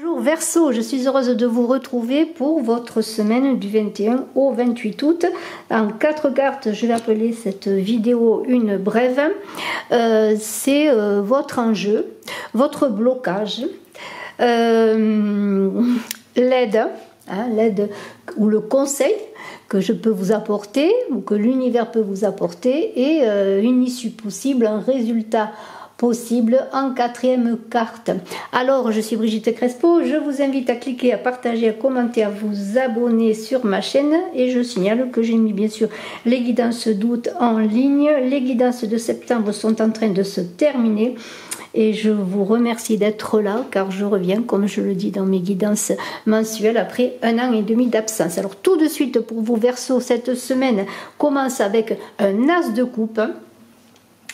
Bonjour Verseau, je suis heureuse de vous retrouver pour votre semaine du 21 au 28 août. En 4 cartes, je vais appeler cette vidéo une brève. C'est votre enjeu, votre blocage, l'aide, l'aide ou le conseil que je peux vous apporter ou que l'univers peut vous apporter et une issue possible, un résultat possible en 4e carte. Alors, je suis Brigitte Crespo, je vous invite à cliquer, à partager, à commenter, à vous abonner sur ma chaîne et je signale que j'ai mis bien sûr les guidances d'août en ligne. Les guidances de septembre sont en train de se terminer et je vous remercie d'être là car je reviens, comme je le dis dans mes guidances mensuelles, après 1 an et demi d'absence. Alors tout de suite pour vous Verseau, cette semaine commence avec un as de coupe.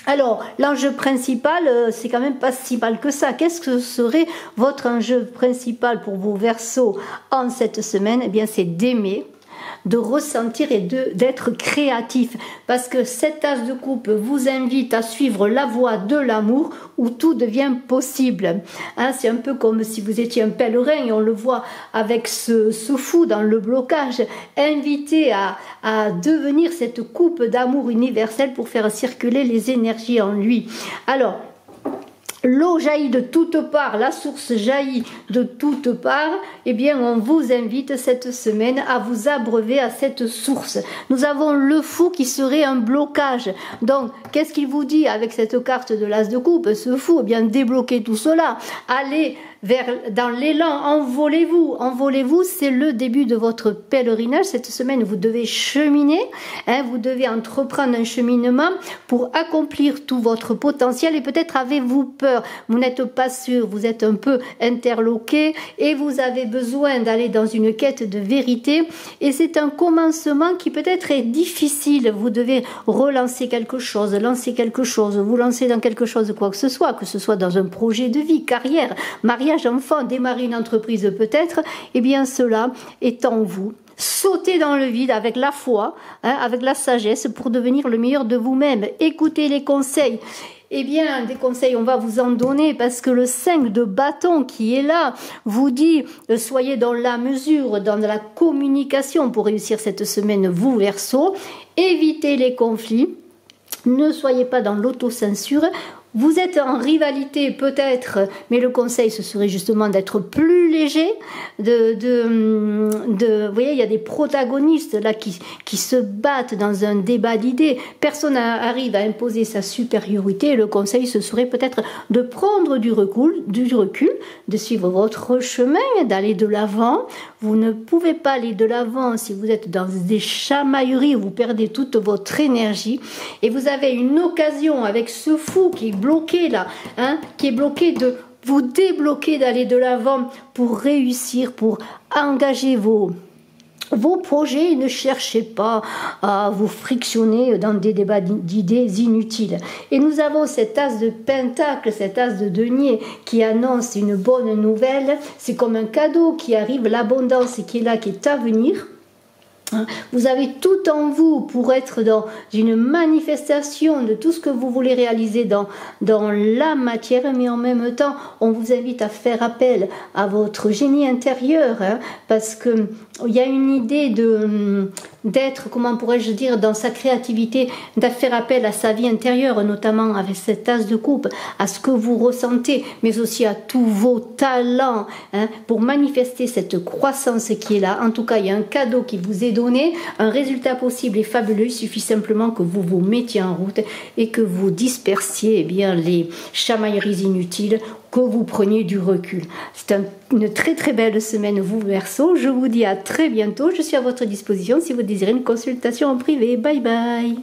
Alors, l'enjeu principal, c'est quand même pas si mal que ça. Qu'est-ce que serait votre enjeu principal pour vos Verseaux en cette semaine? Eh bien, c'est d'aimer, de ressentir et d'être créatif. Parce que cet as de coupe vous invite à suivre la voie de l'amour où tout devient possible. Hein, c'est un peu comme si vous étiez un pèlerin et on le voit avec ce fou dans le blocage, invité à devenir cette coupe d'amour universel pour faire circuler les énergies en lui. Alors, l'eau jaillit de toutes parts, la source jaillit de toutes parts, eh bien on vous invite cette semaine à vous abreuver à cette source. Nous avons le fou qui serait un blocage. Donc, qu'est-ce qu'il vous dit avec cette carte de l'as de coupe? Ce fou, eh bien débloquez tout cela. Allez dans l'élan, envolez-vous. Envolez-vous, c'est le début de votre pèlerinage. Cette semaine, vous devez cheminer, vous devez entreprendre un cheminement pour accomplir tout votre potentiel et peut-être avez-vous peur. Vous n'êtes pas sûr, vous êtes un peu interloqué et vous avez besoin d'aller dans une quête de vérité et c'est un commencement qui peut-être est difficile. Vous devez relancer quelque chose, lancer quelque chose, vous lancer dans quelque chose, quoi que ce soit dans un projet de vie, carrière, mariage, enfant, démarrer une entreprise peut-être, et bien cela est en vous. Sautez dans le vide avec la foi, avec la sagesse pour devenir le meilleur de vous-même. Écoutez les conseils. Eh bien, des conseils, on va vous en donner parce que le 5 de bâton qui est là vous dit soyez dans la mesure, dans la communication pour réussir cette semaine, vous Verseau. Évitez les conflits, ne soyez pas dans l'autocensure. Vous êtes en rivalité peut-être, mais le conseil ce serait justement d'être plus léger. Vous voyez, il y a des protagonistes là qui se battent dans un débat d'idées. Personne n'arrive à imposer sa supériorité. Le conseil ce serait peut-être de prendre du recul, de suivre votre chemin, d'aller de l'avant. Vous ne pouvez pas aller de l'avant si vous êtes dans des chamailleries où vous perdez toute votre énergie. Et vous avez une occasion avec ce fou qui est bloqué là, qui est bloqué de vous débloquer, d'aller de l'avant pour réussir, pour engager vos projets et ne cherchez pas à vous frictionner dans des débats d'idées inutiles. Et nous avons cet as de pentacle, cet as de denier qui annonce une bonne nouvelle. C'est comme un cadeau qui arrive, l'abondance qui est là, qui est à venir. Vous avez tout en vous pour être dans une manifestation de tout ce que vous voulez réaliser dans la matière, mais en même temps, on vous invite à faire appel à votre génie intérieur, parce que il y a une idée d'être, comment pourrais-je dire, dans sa créativité, de faire appel à sa vie intérieure, notamment avec cette as de coupe, à ce que vous ressentez, mais aussi à tous vos talents, pour manifester cette croissance qui est là. En tout cas, il y a un cadeau qui vous est donné, un résultat possible et fabuleux. Il suffit simplement que vous vous mettiez en route et que vous dispersiez bien les chamailleries inutiles, que vous preniez du recul. C'est une très très belle semaine vous Verseau. Je vous dis à très bientôt. Je suis à votre disposition si vous désirez une consultation en privé. Bye bye.